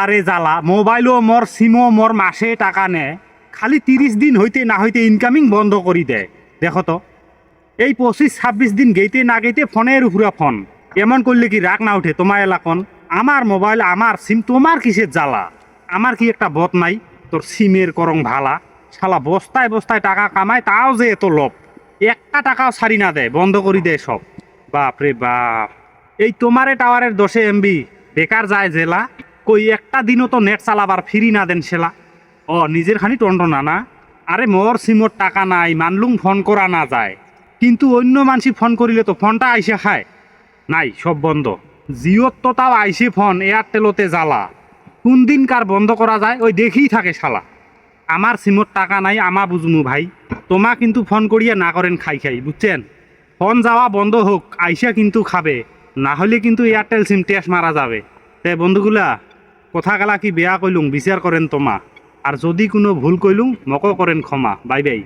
আরে জ্বালা, মোবাইলও মোর সিমও মোর মাসে টাকা নেয়, খালি 30 দিন হইতে না হইতে ইনকামিং বন্ধ করি দেয়। দেখো তো, এই 25-26 দিন গেইতে না গেইতে ফোনের উপরে ফোন। এমন করলে কি রাগ না উঠে তোমার এলাকন? আমার মোবাইল আমার সিম, তোমার কিসের জ্বালা? আমার কি একটা বত নাই তোর সিমের করং ভালা? শালা বস্তায় বস্তায় টাকা কামায়, তাও যে এত লোভ, একটা টাকাও ছাড়ি না দেয়, বন্ধ করি দেয় সব। বাপ রে বাপ, এই তোমারে টাওয়ারের 10 MB বেকার যায় জেলা, কই একটা দিনও তো নেট চালাবার ফ্রি না দেন সেলা। ও নিজের খানি টন্টনা না? আরে মোর সিমর টাকা নাই, মানলুম ফোন করা না যায়, কিন্তু অন্য মানসি ফোন করিলে তো ফোনটা আইসে খায়। নাই, সব বন্ধ। জিওর তো তাও আইসে ফোন, এয়ারটেলতে জ্বালা। কোন দিন কার বন্ধ করা যায় ওই দেখেই থাকে শালা। আমার সিমর টাকা নাই, আমা বুঝমু ভাই। তোমা কিন্তু ফোন করিয়া না করেন খাই খাই, বুঝছেন? ফোন যাওয়া বন্ধ হোক, আইসা কিন্তু খাবে, না হলে কিন্তু এয়ারটেল সিম টেস মারা যাবে। তে বন্ধুগুলা, কথা গেলা কি বেয়া কইলুম বিচার করেন তোমা, আর যদি কোনো ভুল কইলুম মকো করেন ক্ষমা। Bye bye.